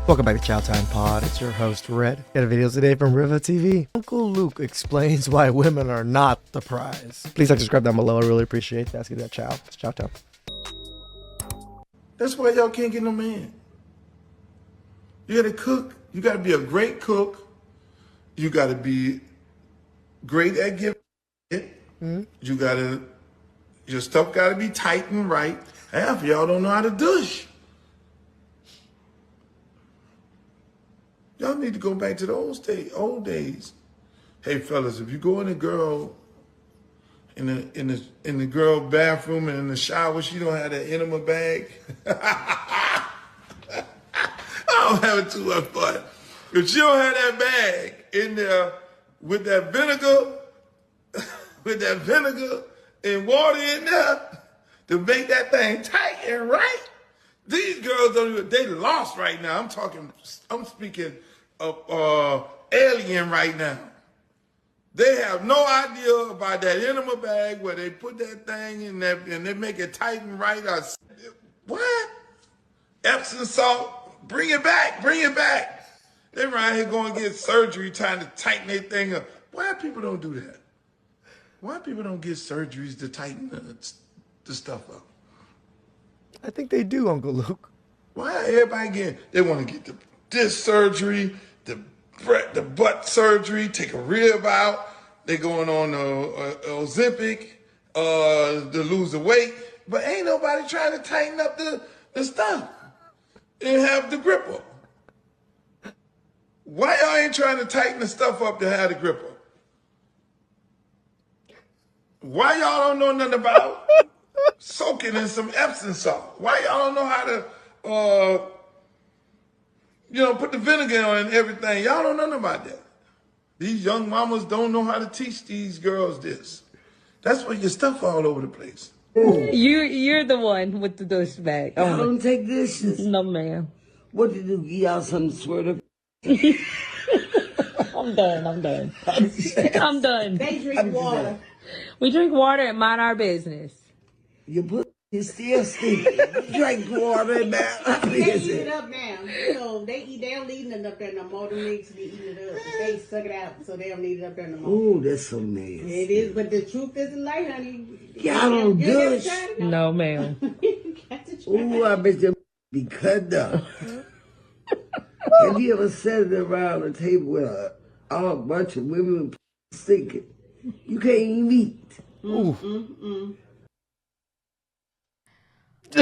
Welcome back to ChowTimePod. It's your host, Red. Got a video today from Riva TV. Uncle Luke explains why women are not the prize. Please like, subscribe down below. I really appreciate that. Let's get that chow. It's chow time. That's why y'all can't get no man. You gotta cook. You gotta be a great cook. You gotta be great at giving it. You gotta, your stuff gotta be tight and right. Half of y'all don't know how to douche. Y'all need to go back to the old days. Hey fellas, if you go in the girl in the girl bathroom and in the shower, she don't have that enema bag. I don't have too much fun. If she don't have that bag in there with that vinegar and water in there to make that thing tight and right, these girls don't even, they lost right now. I'm speaking of alien right now. They have no idea about that enema bag where they put that thing in there and they make it tight and right. What? Epsom salt, bring it back. They right here going to get surgery trying to tighten their thing up. Why people don't do that? Why people don't get surgeries to tighten the stuff up? I think they do, Uncle Luke. Why everybody they want to get this surgery, the butt surgery, take a rib out. They going on Ozempic to lose the weight, but ain't nobody trying to tighten up the stuff and have the gripper. Why y'all ain't trying to tighten the stuff up to have the gripper? Why y'all don't know nothing about soaking in some Epsom salt? Why y'all don't know how to, put the vinegar on and everything? Y'all don't know nothing about that. These young mamas don't know how to teach these girls this. That's why your stuff all over the place. You're the one with the douche bag. I don't take dishes. No, ma'am. What did you give y'all something to swear to? I'm done. I'm done. They drink water. We drink water and mind our business. Your pussy is still stinking. You drink water and that. They eat it up now. So they don't need it up there no more. The niggas be eating it up. They suck it out, so they don't need it up there no more. Ooh, that's so nasty. It is, but the truth isn't like, honey. Y'all don't douche. No, ma'am. Ooh, I bet your be cut up. Have you ever sat around a table with a bunch of women stinking? You can't even eat.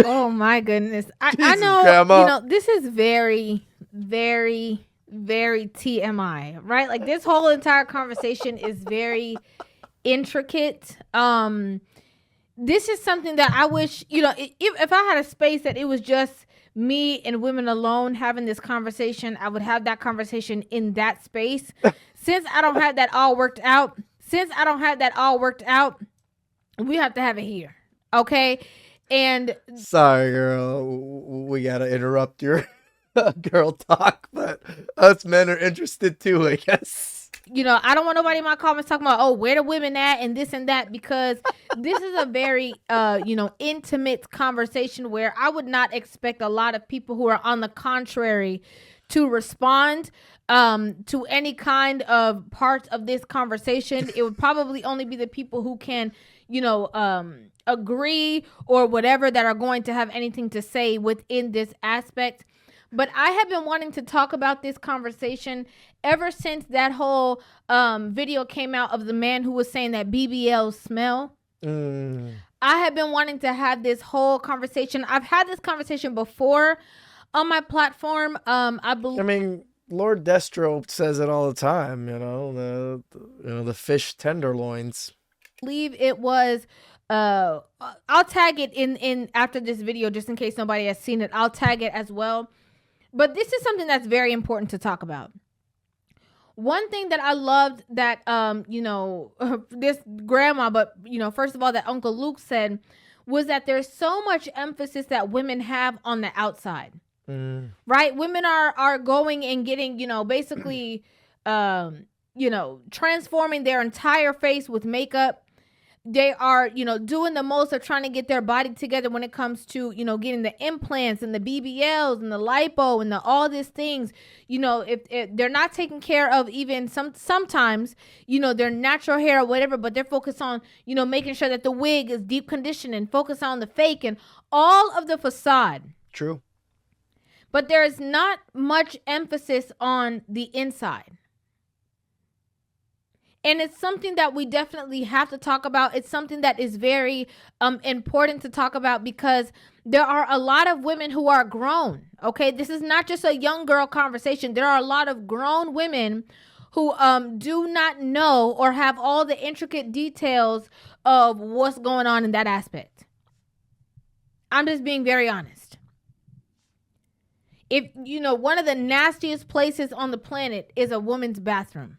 Oh my goodness. I Jesus, know, Grandma. this is very, very, very TMI, right? Like this whole entire conversation is very intricate. This is something that I wish, if I had a space that it was just me and women alone having this conversation, I would have that conversation in that space. Since I don't have that all worked out, we have to have it here. Okay? And Sorry, girl. We gotta interrupt your girl talk, but us men are interested too, I guess. I don't want nobody in my comments talking about, oh, where the women at and this and that, because this is a very, intimate conversation where I would not expect a lot of people who are on the contrary to respond to any kind of parts of this conversation. It would probably only be the people who can, agree or whatever that are going to have anything to say within this aspect. But I have been wanting to talk about this conversation ever since that whole video came out of the man who was saying that BBLs smell. I have been wanting to have this whole conversation. I've had this conversation before on my platform. Lord Destro says it all the time, the fish tenderloins. I believe it was I'll tag it in after this video just in case nobody has seen it. I'll tag it as well. But this is something that's very important to talk about. One thing that I loved that this grandma, but first of all that Uncle Luke said was that there's so much emphasis that women have on the outside. Right? Women are going and getting, basically transforming their entire face with makeup. they are, doing the most of trying to get their body together when it comes to, getting the implants and the BBLs and the lipo and all these things. If they're not taking care of even sometimes, their natural hair or whatever, but they're focused on, making sure that the wig is deep conditioned and focus on the fake and all of the facade. True. But there is not much emphasis on the inside. And it's something that we definitely have to talk about. It's something that is very important to talk about because there are a lot of women who are grown. Okay, this is not just a young girl conversation. There are a lot of grown women who do not know or have all the intricate details of what's going on in that aspect. I'm just being very honest. If one of the nastiest places on the planet is a woman's bathroom.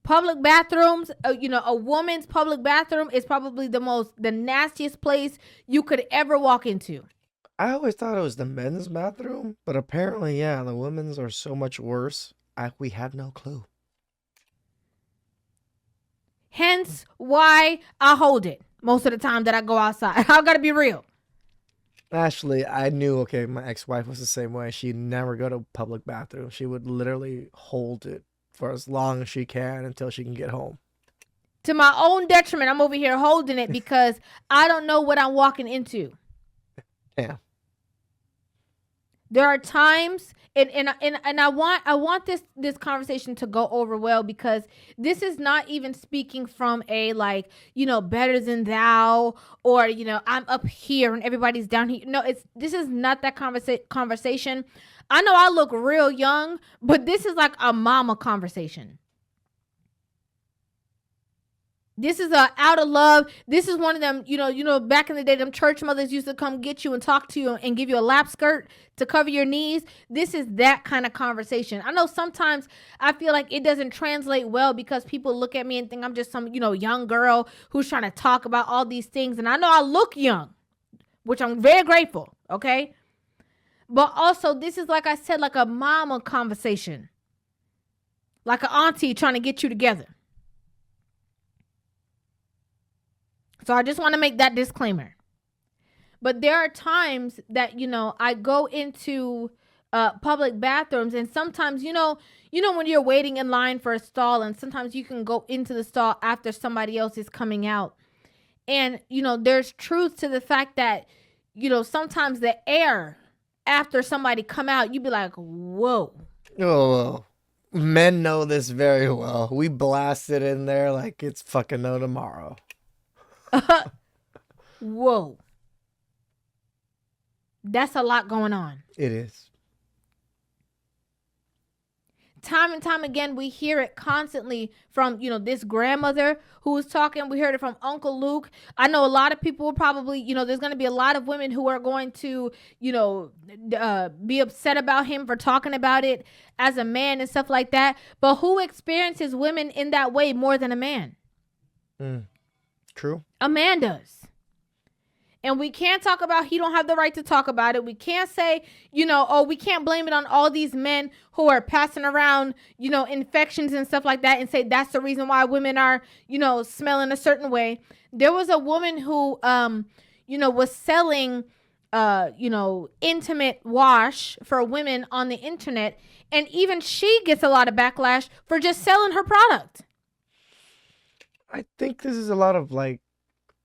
Public bathrooms, a woman's public bathroom is probably the nastiest place you could ever walk into. I always thought it was the men's bathroom, but apparently, yeah, the women's are so much worse. We had no clue. Hence why I hold it most of the time that I go outside. I gotta be real. Actually, I knew, okay, my ex-wife was the same way. She'd never go to public bathroom. She would literally hold it for as long as she can until she can get home. To my own detriment, I'm over here holding it because I don't know what I'm walking into. Yeah. There are times, and I want this conversation to go over well because this is not even speaking from a better than thou or I'm up here and everybody's down here. No, this is not that conversation. I know I look real young, but this is like a mama conversation. This is out of love. This is one of them, back in the day, them church mothers used to come get you and talk to you and give you a lap skirt to cover your knees. This is that kind of conversation. I know sometimes I feel like it doesn't translate well because people look at me and think I'm just some, young girl who's trying to talk about all these things. And I know I look young, which I'm very grateful. Okay. But also this is, like I said, like a mama conversation, like an auntie trying to get you together. So I just want to make that disclaimer. But there are times that, I go into public bathrooms and sometimes, when you're waiting in line for a stall and sometimes you can go into the stall after somebody else is coming out. And, there's truth to the fact that, sometimes the air after somebody come out, you'd be like, whoa. Oh, men know this very well. We blast it in there like it's fucking no tomorrow. Whoa. That's a lot going on. It is. Time and time again, we hear it constantly from, this grandmother who was talking. We heard it from Uncle Luke. I know a lot of people will probably, there's going to be a lot of women who are going to, be upset about him for talking about it as a man and stuff like that. But who experiences women in that way more than a man? True. A man does. And we can't talk about, he don't have the right to talk about it. We can't say, we can't blame it on all these men who are passing around, infections and stuff like that and say that's the reason why women are, smelling a certain way. There was a woman who, was selling, intimate wash for women on the internet. And even she gets a lot of backlash for just selling her product. I think this is a lot of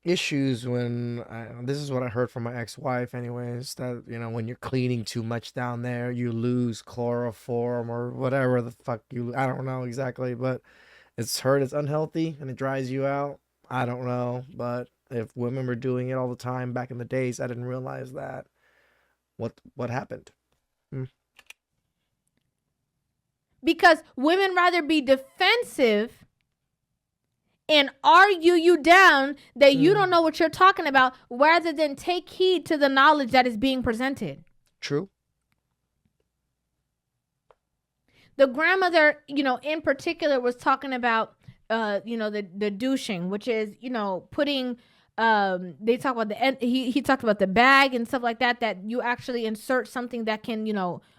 issues when this is what I heard from my ex-wife anyways, that when you're cleaning too much down there you lose chloroform or whatever the fuck I don't know exactly, but it's unhealthy and it dries you out. I don't know, but if women were doing it all the time back in the days, I didn't realize that. What happened? Because women rather be defensive and argue you down that you don't know what you're talking about rather than take heed to the knowledge that is being presented. True. The grandmother, in particular was talking about, the douching, which is, putting, they talk about he talked about the bag and stuff like that you actually insert something that can,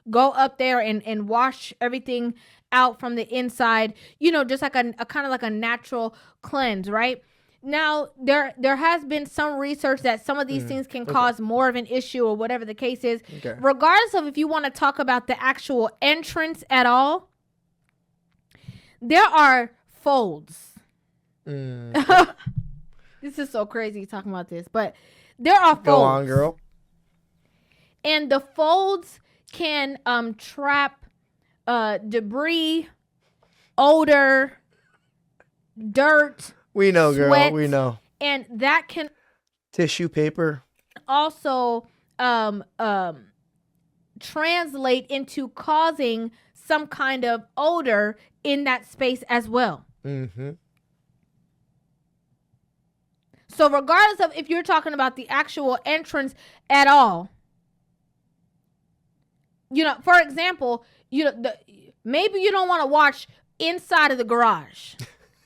go up there and wash everything out from the inside, just like a kind of like a natural cleanse, right? Now, there has been some research that some of these things can cause more of an issue or whatever the case is. Okay. Regardless of if you want to talk about the actual entrance at all, there are folds. Mm. This is so crazy talking about this, but there are folds. Go on, girl. And the folds can trap debris, odor, dirt, We know, girl. sweat, We know. and that can Tissue paper. also translate into causing some kind of odor in that space as well. Mm-hmm. So regardless of if you're talking about the actual entrance at all, for example, maybe you don't want to watch inside of the garage,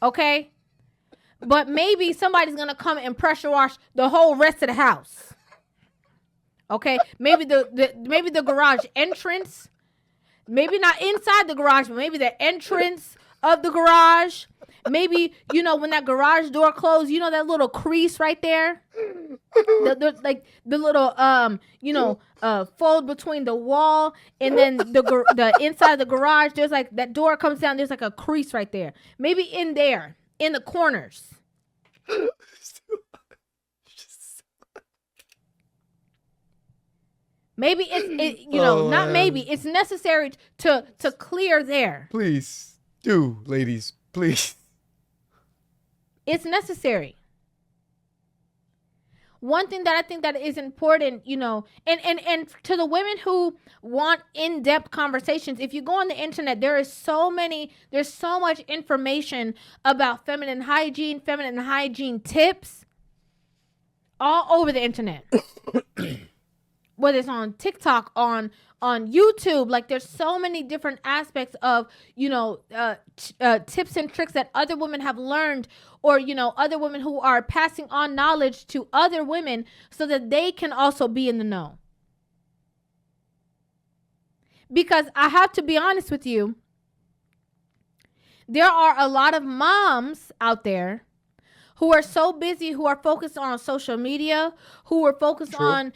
okay? But maybe somebody's gonna come and pressure wash the whole rest of the house. Okay, maybe the garage entrance, maybe not inside the garage, but maybe the entrance of the garage. Maybe when that garage door closed, that little crease right there, the little fold between the wall and then the inside of the garage. There's like that door comes down. There's like a crease right there. Maybe in there, in the corners. Maybe not maybe. It's necessary to clear there. Please do, ladies. Please. It's necessary. One thing that I think that is important, and to the women who want in-depth conversations, if you go on the internet, there's so much information about feminine hygiene tips all over the internet. Whether it's on TikTok, on YouTube, like there's so many different aspects of, tips and tricks that other women have learned, or, other women who are passing on knowledge to other women so that they can also be in the know. Because I have to be honest with you, there are a lot of moms out there who are so busy, who are focused on social media, who are focused True. on,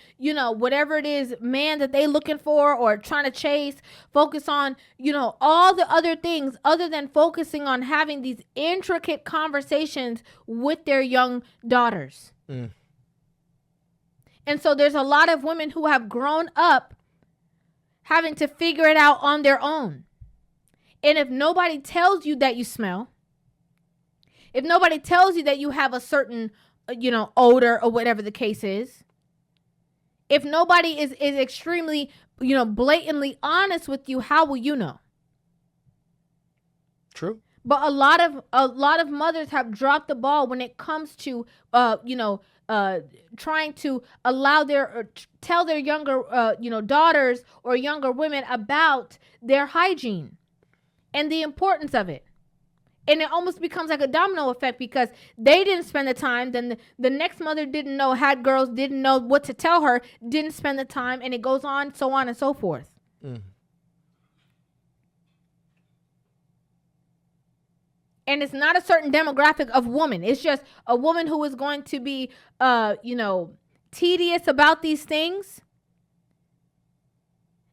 whatever it is, man that they looking for or trying to chase, focus on, all the other things other than focusing on having these intricate conversations with their young daughters. Mm. And so there's a lot of women who have grown up having to figure it out on their own. And if nobody tells you that you smell, if nobody tells you that you have a certain, odor or whatever the case is, if nobody is extremely, blatantly honest with you, how will you know? True. But a lot of mothers have dropped the ball when it comes to, trying to tell their younger, daughters or younger women about their hygiene and the importance of it. And it almost becomes like a domino effect because they didn't spend the time. Then the next mother didn't know, had girls, didn't know what to tell her, didn't spend the time, and it goes on and so forth. Mm. And it's not a certain demographic of woman. It's just a woman who is going to be, tedious about these things,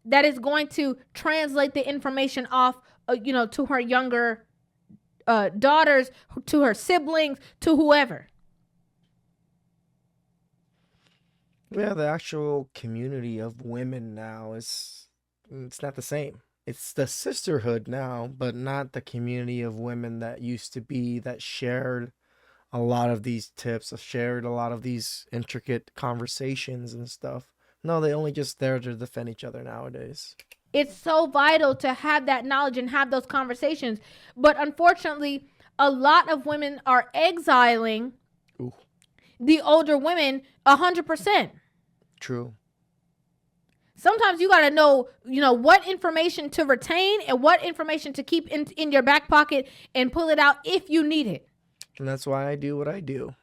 that is going to translate the information off, to her younger daughters, to her siblings, to whoever. Yeah, the actual community of women now it's not the same. It's the sisterhood now, but not the community of women that used to be, that shared a lot of these tips, shared a lot of these intricate conversations and stuff. No, they only just there to defend each other nowadays. It's so vital to have that knowledge and have those conversations. But unfortunately, a lot of women are exiling Ooh. the older women 100%. True. Sometimes you got to know, what information to retain and what information to keep in your back pocket and pull it out if you need it. And that's why I do what I do.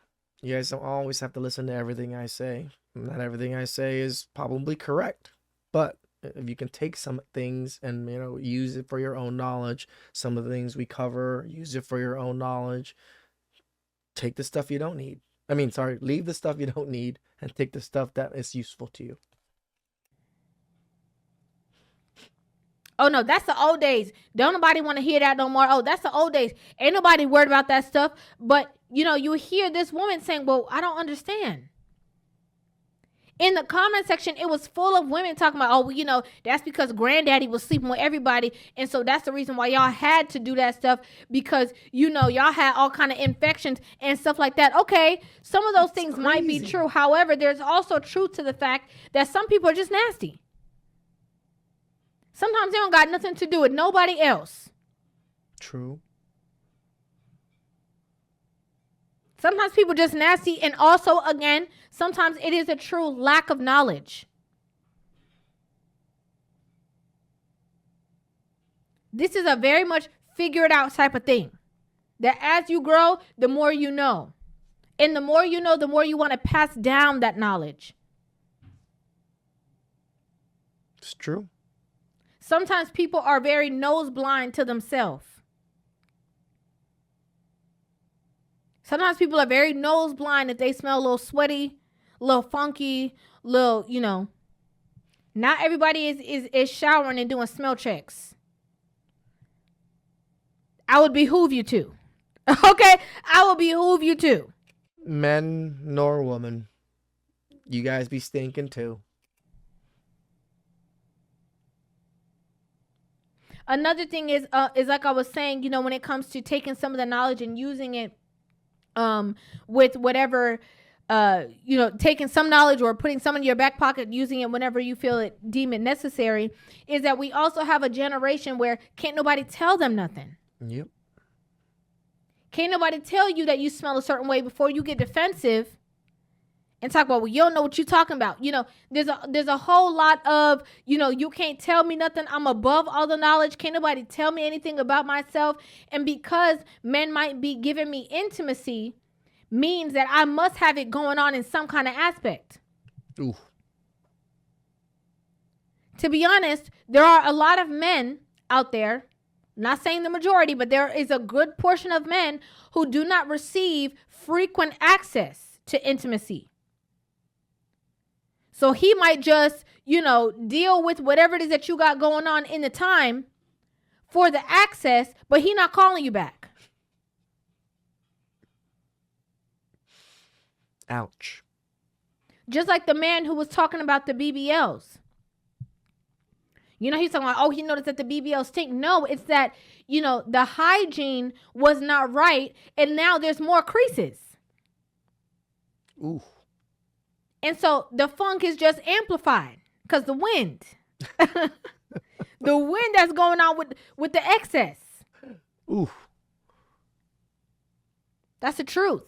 You guys don't always have to listen to everything I say. Not everything I say is probably correct. But if you can take some things and, use it for your own knowledge, some of the things we cover, use it for your own knowledge, take the stuff you don't need. I mean, sorry, leave the stuff you don't need and take the stuff that is useful to you. Oh no, that's the old days. Don't nobody want to hear that no more. Oh, that's the old days. Ain't nobody worried about that stuff. But you hear this woman saying, well, I don't understand. In the comment section, it was full of women talking about, oh, well, that's because granddaddy was sleeping with everybody. And so that's the reason why y'all had to do that stuff, because, y'all had all kind of infections and stuff like that. Okay, some of those things might be true. However, there's also truth to the fact that some people are just nasty. Sometimes they don't got nothing to do with nobody else. True. Sometimes people just nasty, and also, again, sometimes it is a true lack of knowledge. This is a very much figure it out type of thing. That as you grow, the more you know. And the more you know, the more you want to pass down that knowledge. It's true. Sometimes people are very nose blind to themselves. Sometimes people are very nose blind if they smell a little sweaty, a little funky, little, Not everybody is showering and doing smell checks. I would behoove you to. Okay? I would behoove you to. Men nor women. You guys be stinking too. Another thing is like I was saying, when it comes to taking some of the knowledge and using it with whatever, taking some knowledge or putting some in your back pocket, using it whenever you deem it necessary, is that we also have a generation where can't nobody tell them nothing. Yep. Can't nobody tell you that you smell a certain way before you get defensive and talk about, well, you don't know what you're talking about. There's a whole lot of, you can't tell me nothing. I'm above all the knowledge. Can't nobody tell me anything about myself. And because men might be giving me intimacy means that I must have it going on in some kind of aspect. Ooh. To be honest, there are a lot of men out there, not saying the majority, but there is a good portion of men who do not receive frequent access to intimacy. So he might just, deal with whatever it is that you got going on in the time for the access, but he not calling you back. Ouch. Just like the man who was talking about the BBLs. He's talking about, oh, he noticed that the BBLs stink. No, it's that, the hygiene was not right, and now there's more creases. Ooh. And so the funk is just amplified because the wind. The wind that's going on with the excess. Ooh. That's the truth.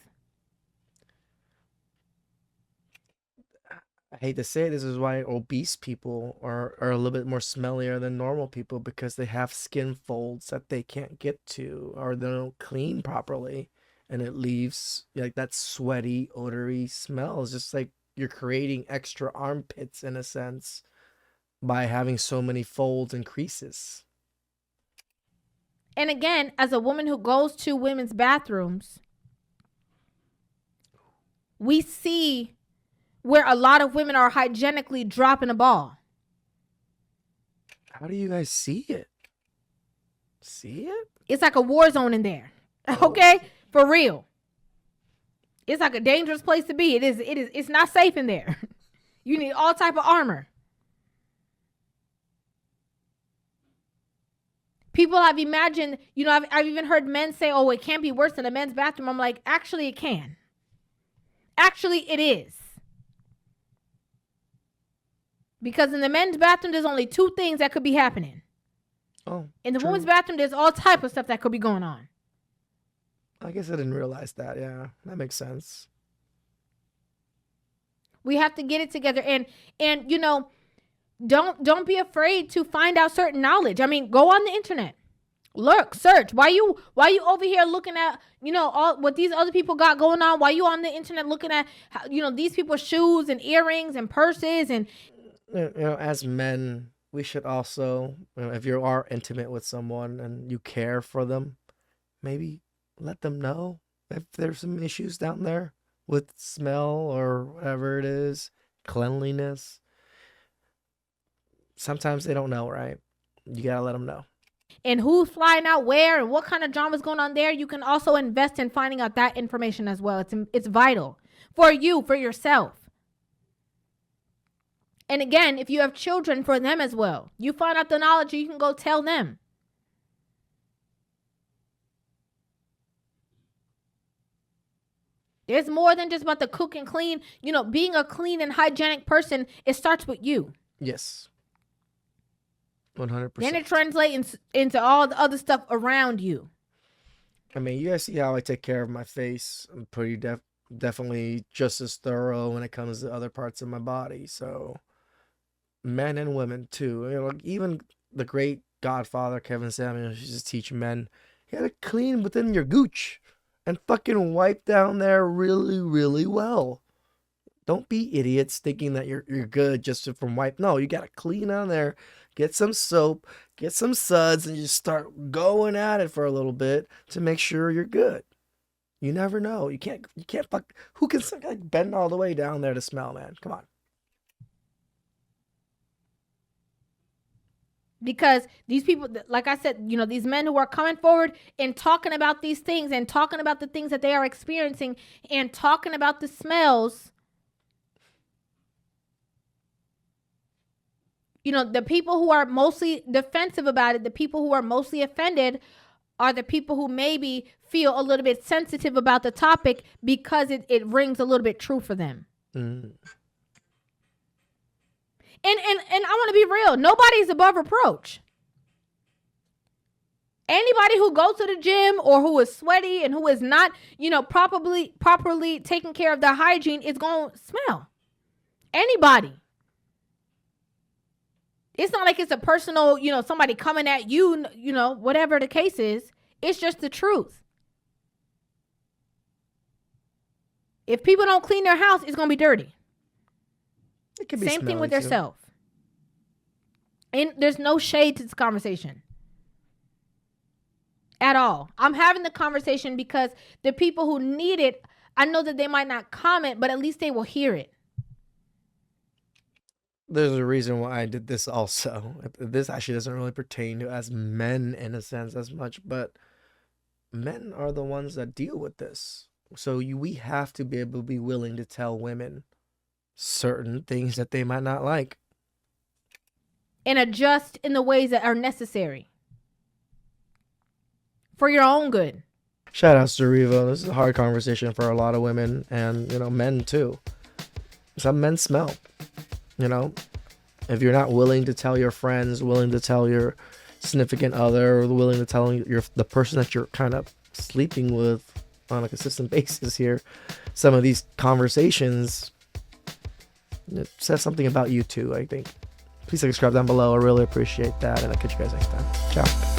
I hate to say it, this is why obese people are a little bit more smellier than normal people, because they have skin folds that they can't get to, or they don't clean properly, and it leaves like that sweaty, odory smell. It's just like you're creating extra armpits in a sense by having so many folds and creases. And again, as a woman who goes to women's bathrooms, we see where a lot of women are hygienically dropping a ball. How do you guys see it? See it? It's like a war zone in there. Okay? For real. It's like a dangerous place to be. It's not safe in there. You need all type of armor. People have imagined, I've even heard men say, oh, it can't be worse than a men's bathroom. I'm like, actually it can. Actually it is. Because in the men's bathroom, there's only two things that could be happening. Oh, in the true. women's bathroom, there's all type of stuff that could be going on. I guess I didn't realize that. Yeah, that makes sense. We have to get it together, and don't be afraid to find out certain knowledge. I mean, go on the internet, look, search. Why you over here looking at all what these other people got going on? Why you on the internet looking at these people's shoes and earrings and purses and as men, we should also, if you are intimate with someone and you care for them, maybe let them know if there's some issues down there with smell or whatever it is, cleanliness. Sometimes they don't know, right? You gotta let them know. And who's flying out where and what kind of drama is going on there, you can also invest in finding out that information as well. It's vital for you, for yourself. And again, if you have children, for them as well. You find out the knowledge, you can go tell them. There's more than just about the cook and clean. You know, being a clean and hygienic person, it starts with you. Yes. 100%. Then it translates into all the other stuff around you. I mean, you guys see how I take care of my face. I'm pretty definitely just as thorough when it comes to other parts of my body. So, men and women too. You know, like even the great Godfather Kevin Samuels used to teach men, you gotta clean within your gooch and fucking wipe down there really, really well. Don't be idiots thinking that you're good just from wipe. No, you gotta clean on there. Get some soap, get some suds, and just start going at it for a little bit to make sure you're good. You never know. You can't fuck. Who can like bend all the way down there to smell, man? Come on. Because these people, like I said, you know, these men who are coming forward and talking about these things and talking about the things that they are experiencing and talking about the smells. You know, the people who are mostly defensive about it, the people who are mostly offended are the people who maybe feel a little bit sensitive about the topic because it rings a little bit true for them. Mm. And I want to be real. Nobody's above reproach. Anybody who goes to the gym or who is sweaty and who is not, you know, properly taking care of their hygiene is going to smell. Anybody. It's not like it's a personal, you know, somebody coming at you, you know, whatever the case is. It's just the truth. If people don't clean their house, it's going to be dirty. It can be Same thing with smelly, too. yourself. And there's no shade to this conversation. At all. I'm having the conversation because the people who need it, I know that they might not comment, but at least they will hear it. There's a reason why I did this also. This actually doesn't really pertain to as men in a sense as much, but men are the ones that deal with this. So we have to be able to be willing to tell women certain things that they might not like. And adjust in the ways that are necessary. For your own good. Shout out to Revo. This is a hard conversation for a lot of women and, you know, men too. Some men smell. You know, if you're not willing to tell your friends, willing to tell your significant other, or willing to tell the person that you're kind of sleeping with on a consistent basis here, some of these conversations, it says something about you too, I think. Please subscribe down below. I really appreciate that, and I'll catch you guys next time. Ciao.